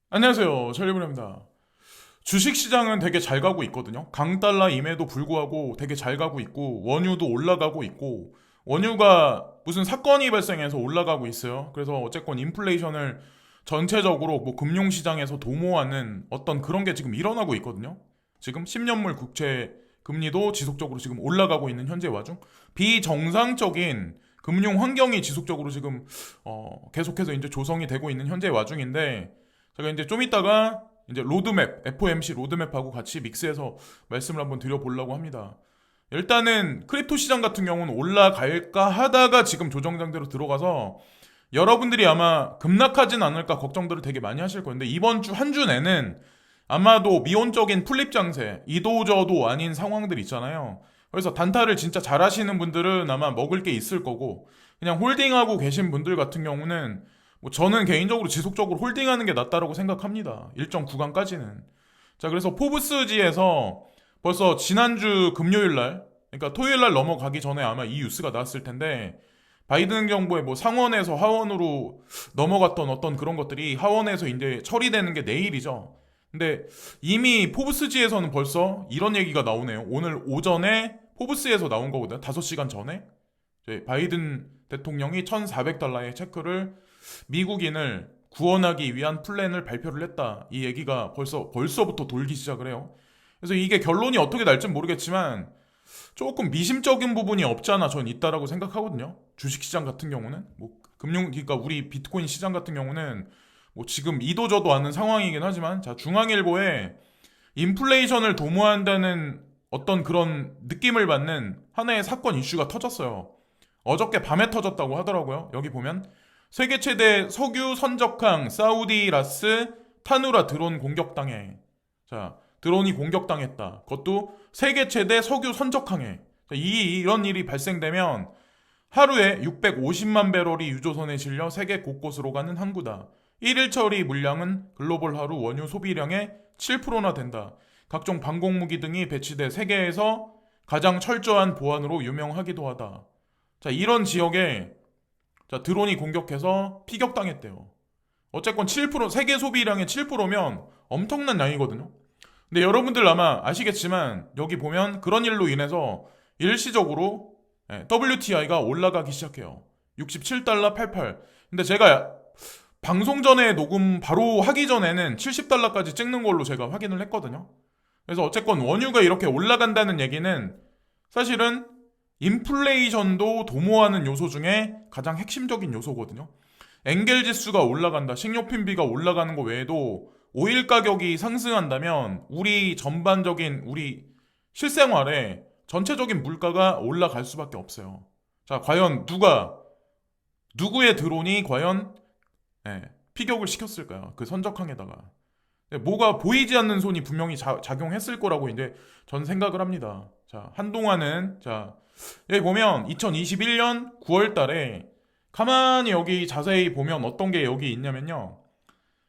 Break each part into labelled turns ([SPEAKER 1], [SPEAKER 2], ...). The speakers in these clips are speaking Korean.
[SPEAKER 1] 안녕하세요. 천리군입니다. 주식시장은 되게 잘 가고 있거든요. 강달러임에도 불구하고 되게 잘 가고 있고, 원유도 올라가고 있고, 원유가 무슨 사건이 발생해서 올라가고 있어요. 그래서 어쨌건 인플레이션을 전체적으로 뭐 금융시장에서 도모하는 어떤 그런 게 지금 일어나고 있거든요. 지금 10년물 국채 금리도 지속적으로 지금 올라가고 있는 현재 와중, 비정상적인 금융 환경이 지속적으로 지금 계속해서 이제 조성이 되고 있는 현재 와중인데, 제가 이제 좀 이따가 이제 로드맵, FOMC 로드맵하고 같이 믹스해서 말씀을 한번 드려보려고 합니다. 일단은 크립토 시장 같은 경우는 올라갈까 하다가 지금 조정장대로 들어가서 여러분들이 아마 급락하진 않을까 걱정들을 되게 많이 하실 건데, 이번 주 한 주 내는 아마도 미온적인 풀립 장세, 이도저도 아닌 상황들 있잖아요. 그래서 단타를 진짜 잘 하시는 분들은 아마 먹을 게 있을 거고, 그냥 홀딩하고 계신 분들 같은 경우는 뭐 저는 개인적으로 지속적으로 홀딩하는 게 낫다라고 생각합니다. 일정 구간까지는. 자, 그래서 포브스지에서 벌써 지난주 금요일 날, 그러니까 토요일 날 넘어가기 전에 아마 이 뉴스가 나왔을 텐데, 바이든 정부의 뭐 상원에서 하원으로 넘어갔던 어떤 그런 것들이 하원에서 이제 처리되는 게 내일이죠. 근데 이미 포브스지에서는 벌써 이런 얘기가 나오네요. 오늘 오전에 포브스에서 나온 거거든. 5시간 전에. 바이든 대통령이 1,400달러의 체크를 미국인을 구원하기 위한 플랜을 발표를 했다. 이 얘기가 벌써부터 돌기 시작을 해요. 그래서 이게 결론이 어떻게 날지 모르겠지만 조금 미심적인 부분이 없잖아 전 있다라고 생각하거든요. 주식시장 같은 경우는 뭐 그러니까 우리 비트코인 시장 같은 경우는 뭐 지금 이도저도 않는 상황이긴 하지만, 자, 중앙일보에 인플레이션을 도모한다는 어떤 그런 느낌을 받는 하나의 사건 이슈가 터졌어요. 어저께 밤에 터졌다고 하더라고요. 여기 보면 세계 최대 석유 선적항 사우디라스 타누라 드론 공격당해. 자, 드론이 공격당했다. 그것도 세계 최대 석유 선적항에. 자, 이런 일이 발생되면 하루에 650만 배럴이 유조선에 실려 세계 곳곳으로 가는 항구다. 1일 처리 물량은 글로벌 하루 원유 소비량의 7%나 된다. 각종 방공무기 등이 배치돼 세계에서 가장 철저한 보안으로 유명하기도 하다. 자, 이런 지역에 자, 드론이 공격해서 피격당했대요. 어쨌건 7%, 세계 소비량의 7%면 엄청난 양이거든요. 근데 여러분들 아마 아시겠지만 여기 보면 그런 일로 인해서 일시적으로 WTI가 올라가기 시작해요. 67달러 88. 근데 제가 방송 전에 녹음 바로 하기 전에는 70달러까지 찍는 걸로 제가 확인을 했거든요. 그래서 어쨌건 원유가 이렇게 올라간다는 얘기는 사실은 인플레이션도 도모하는 요소 중에 가장 핵심적인 요소거든요. 엔겔 지수가 올라간다, 식료품비가 올라가는 거 외에도 오일 가격이 상승한다면 우리 실생활에 전체적인 물가가 올라갈 수밖에 없어요. 자, 과연 누구의 드론이 과연 피격을 시켰을까요? 그 선적항에다가. 뭐가 보이지 않는 손이 분명히 작용했을 거라고 이제 전 생각을 합니다. 자, 한동안은, 자, 여기 보면 2021년 9월 달에 가만히 여기 자세히 보면 어떤 게 여기 있냐면요.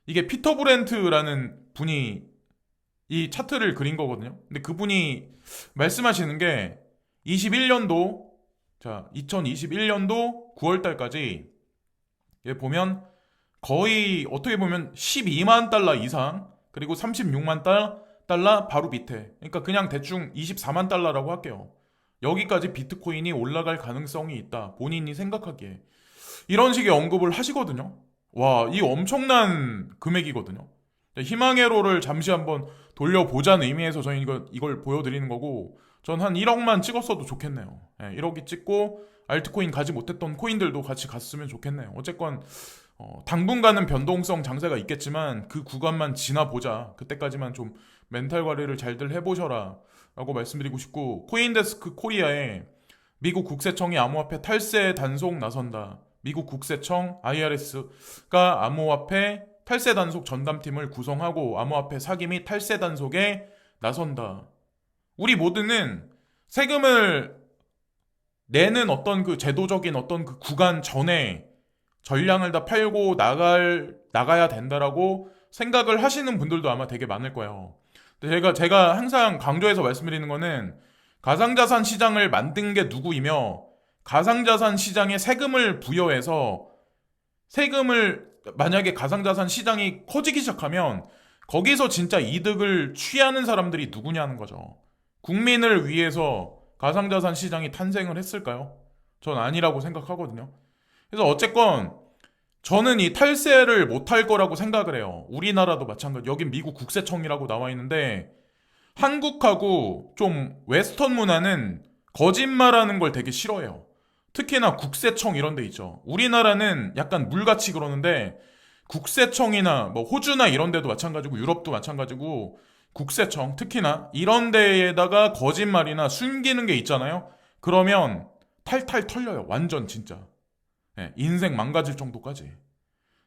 [SPEAKER 1] 이게 피터 브렌트라는 분이 이 차트를 그린 거거든요. 근데 그분이 말씀하시는 게 21년도, 자, 2021년도 9월 달까지 여기 보면 거의 어떻게 보면 12만 달러 이상, 그리고 36만 달러 바로 밑에. 그러니까 그냥 대충 24만 달러라고 할게요. 여기까지 비트코인이 올라갈 가능성이 있다. 본인이 생각하기에. 이런 식의 언급을 하시거든요. 와, 이 엄청난 금액이거든요. 희망회로를 잠시 한번 돌려보자는 의미에서 저희 이걸 보여드리는 거고, 전 한 1억만 찍었어도 좋겠네요. 1억이 찍고 알트코인 가지 못했던 코인들도 같이 갔으면 좋겠네요. 어쨌건 당분간은 변동성 장세가 있겠지만 그 구간만 지나보자. 그때까지만 좀 멘탈 관리를 잘들 해보셔라 라고 말씀드리고 싶고, 코인데스크 코리아에 미국 국세청이 암호화폐 탈세 단속 나선다. 미국 국세청 IRS가 암호화폐 탈세 단속 전담팀을 구성하고 암호화폐 사기 및 탈세 단속에 나선다. 우리 모두는 세금을 내는 어떤 그 제도적인 어떤 그 구간 전에 전량을 다 팔고 나가야 된다라고 생각을 하시는 분들도 아마 되게 많을 거예요. 근데 제가 항상 강조해서 말씀드리는 거는 가상자산 시장을 만든 게 누구이며 가상자산 시장에 세금을 부여해서 세금을 만약에 가상자산 시장이 커지기 시작하면 거기서 진짜 이득을 취하는 사람들이 누구냐는 거죠. 국민을 위해서 가상자산 시장이 탄생을 했을까요? 전 아니라고 생각하거든요. 그래서 어쨌건 저는 이 탈세를 못할 거라고 생각을 해요. 우리나라도 마찬가지. 여긴 미국 국세청이라고 나와 있는데 한국하고 좀 웨스턴 문화는 거짓말하는 걸 되게 싫어해요. 특히나 국세청 이런 데 있죠. 우리나라는 약간 물같이 그러는데 국세청이나 뭐 호주나 이런 데도 마찬가지고 유럽도 마찬가지고 국세청 특히나 이런 데에다가 거짓말이나 숨기는 게 있잖아요. 그러면 탈탈 털려요. 완전 진짜. 예, 인생 망가질 정도까지.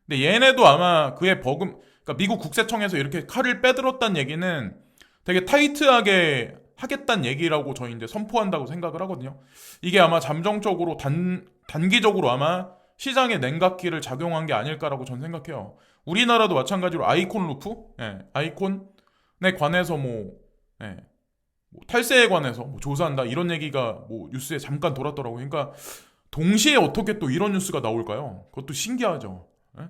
[SPEAKER 1] 근데 얘네도 아마 그에 그러니까 미국 국세청에서 이렇게 칼을 빼들었다는 얘기는 되게 타이트하게 하겠다는 얘기라고 저희 이제 선포한다고 생각을 하거든요. 이게 아마 잠정적으로 단기적으로 아마 시장에 냉각기를 작용한 게 아닐까라고 전 생각해요. 우리나라도 마찬가지로 아이콘 루프, 예, 아이콘에 관해서 예, 뭐 탈세에 관해서 뭐 조사한다 이런 얘기가 뭐 뉴스에 잠깐 돌았더라고요. 그러니까 동시에 어떻게 또 이런 뉴스가 나올까요? 그것도 신기하죠. 예?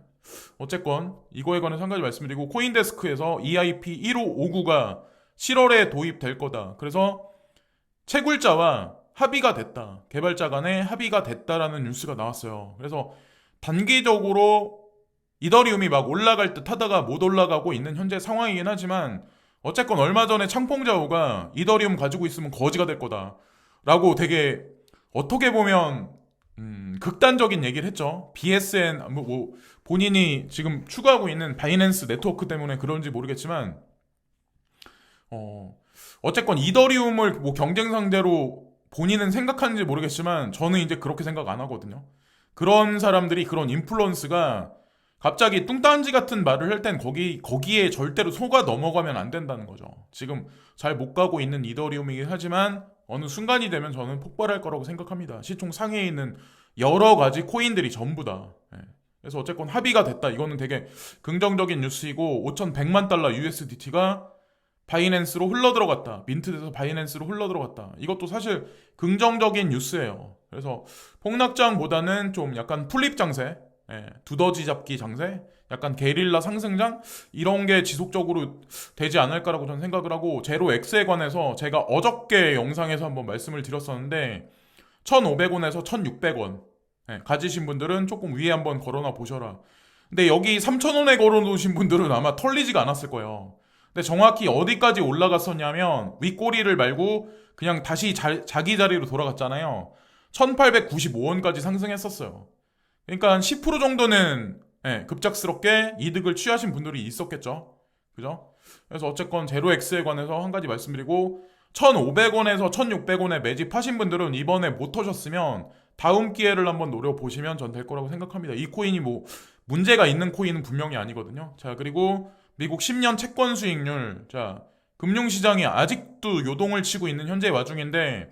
[SPEAKER 1] 어쨌건 이거에 관해서 한 가지 말씀드리고 코인데스크에서 EIP 1559가 7월에 도입될 거다. 그래서 채굴자와 합의가 됐다. 개발자 간에 합의가 됐다라는 뉴스가 나왔어요. 그래서 단기적으로 이더리움이 막 올라갈 듯 하다가 못 올라가고 있는 현재 상황이긴 하지만 어쨌건 얼마 전에 창펑자오가 이더리움 가지고 있으면 거지가 될 거다. 라고 되게 어떻게 보면 극단적인 얘기를 했죠. BSN 본인이 지금 추구하고 있는 바이낸스 네트워크 때문에 그런지 모르겠지만 어쨌건 이더리움을 뭐 경쟁 상대로 본인은 생각하는지 모르겠지만 저는 이제 그렇게 생각 안 하거든요. 그런 사람들이 그런 인플루언스가 갑자기 뚱딴지 같은 말을 할 땐 거기에 절대로 속아 넘어가면 안 된다는 거죠. 지금 잘 못 가고 있는 이더리움이긴 하지만 어느 순간이 되면 저는 폭발할 거라고 생각합니다. 시총 상위에 있는 여러 가지 코인들이 전부 다. 예. 그래서 어쨌건 합의가 됐다. 이거는 되게 긍정적인 뉴스이고 5,100만 달러 USDT가 바이낸스로 흘러들어갔다. 민트돼서 바이낸스로 흘러들어갔다. 이것도 사실 긍정적인 뉴스예요. 그래서 폭락장보다는 좀 약간 풀립 장세, 예, 두더지 잡기 장세, 약간 게릴라 상승장 이런 게 지속적으로 되지 않을까라고 저는 생각을 하고 제로 X에 관해서 제가 어저께 영상에서 한번 말씀을 드렸었는데 1,500원에서 1,600원 가지신 분들은 조금 위에 한번 걸어놔 보셔라. 근데 여기 3,000원에 걸어놓으신 분들은 아마 털리지가 않았을 거예요. 근데 정확히 어디까지 올라갔었냐면 윗꼬리를 말고 그냥 다시 자기 자리로 돌아갔잖아요. 1,895원까지 상승했었어요. 그러니까 한 10% 정도는 급작스럽게 이득을 취하신 분들이 있었겠죠. 그죠? 그래서 어쨌건 제로엑스에 관해서 한 가지 말씀드리고 1,500원에서 1,600원에 매집하신 분들은 이번에 못 터셨으면 다음 기회를 한번 노려보시면 전 될 거라고 생각합니다. 이 코인이 뭐 문제가 있는 코인은 분명히 아니거든요. 자, 그리고 미국 10년 채권 수익률. 자, 금융시장이 아직도 요동을 치고 있는 현재 와중인데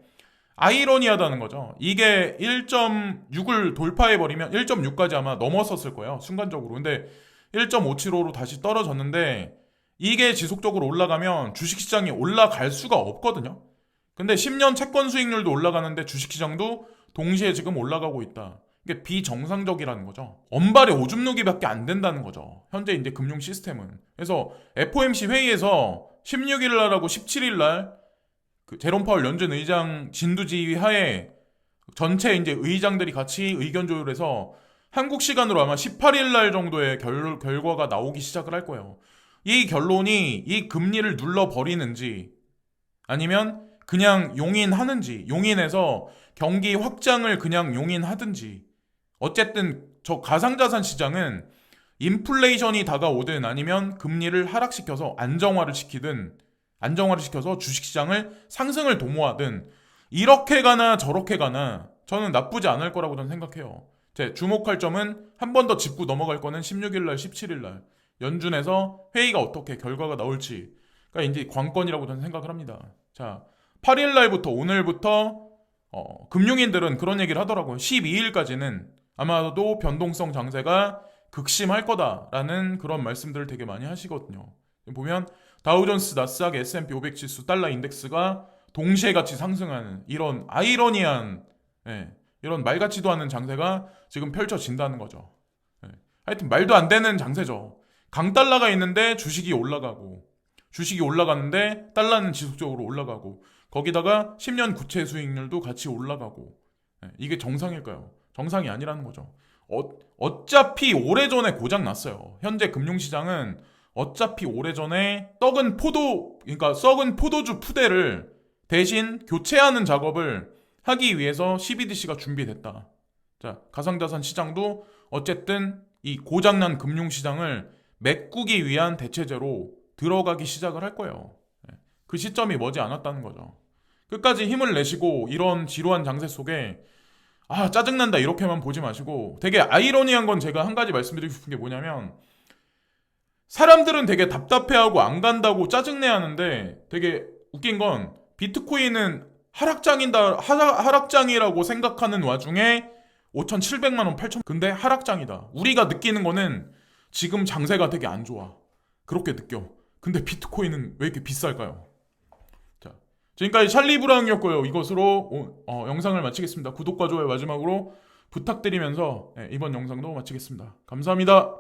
[SPEAKER 1] 아이러니하다는 거죠. 이게 1.6을 돌파해버리면 1.6까지 아마 넘었었을 거예요. 순간적으로. 근데 1.575로 다시 떨어졌는데 이게 지속적으로 올라가면 주식시장이 올라갈 수가 없거든요. 근데 10년 채권 수익률도 올라가는데 주식시장도 동시에 지금 올라가고 있다. 이게 비정상적이라는 거죠. 언발의 오줌 누기밖에 안 된다는 거죠. 현재 이제 금융 시스템은. 그래서 FOMC 회의에서 16일 날하고 17일 날 그 제롬 파월 연준 의장 진두지휘 하에 전체 이제 의장들이 같이 의견 조율해서 한국 시간으로 아마 18일 날 정도의 결과가 나오기 시작을 할 거예요. 이 결론이 이 금리를 눌러버리는지 아니면 그냥 용인하는지, 용인해서 경기 확장을 그냥 용인하든지. 어쨌든 저 가상자산 시장은 인플레이션이 다가오든 아니면 금리를 하락시켜서 안정화를 시켜서 주식시장을 상승을 도모하든 이렇게 가나 저렇게 가나 저는 나쁘지 않을 거라고 저는 생각해요. 제 주목할 점은 한 번 더 짚고 넘어갈 거는 16일날 17일날 연준에서 회의가 어떻게 결과가 나올지가 이제 관건이라고 저는 생각을 합니다. 자, 8일날부터 오늘부터 금융인들은 그런 얘기를 하더라고요. 12일까지는 아마도 변동성 장세가 극심할 거다라는 그런 말씀들을 되게 많이 하시거든요. 보면 다우존스, 나스닥, S&P 500 지수, 달러 인덱스가 동시에 같이 상승하는 이런 아이러니한 이런 말 같지도 않은 장세가 지금 펼쳐진다는 거죠. 하여튼 말도 안 되는 장세죠. 강달러가 있는데 주식이 올라가고, 주식이 올라가는데 달러는 지속적으로 올라가고, 거기다가 10년 국채 수익률도 같이 올라가고. 이게 정상일까요? 정상이 아니라는 거죠. 어차피 오래전에 고장 났어요. 현재 금융시장은 어차피 오래전에 그러니까 썩은 포도주 푸대를 대신 교체하는 작업을 하기 위해서 CBDC가 준비됐다. 자, 가상자산 시장도 어쨌든 이 고장난 금융시장을 메꾸기 위한 대체제로 들어가기 시작을 할 거예요. 그 시점이 머지 않았다는 거죠. 끝까지 힘을 내시고 이런 지루한 장세 속에 짜증난다 이렇게만 보지 마시고, 되게 아이러니한 건 제가 한 가지 말씀드리고 싶은 게 뭐냐면, 사람들은 되게 답답해하고 안 간다고 짜증내야 하는데, 되게 웃긴 건 비트코인은 하락장이라고 생각하는 와중에 5,700만 원, 8천 근데 하락장이다. 우리가 느끼는 거는 지금 장세가 되게 안 좋아. 그렇게 느껴. 근데 비트코인은 왜 이렇게 비쌀까요? 자, 지금까지 찰리 브라운이었고요. 이것으로 영상을 마치겠습니다. 구독과 좋아요 마지막으로 부탁드리면서 이번 영상도 마치겠습니다. 감사합니다.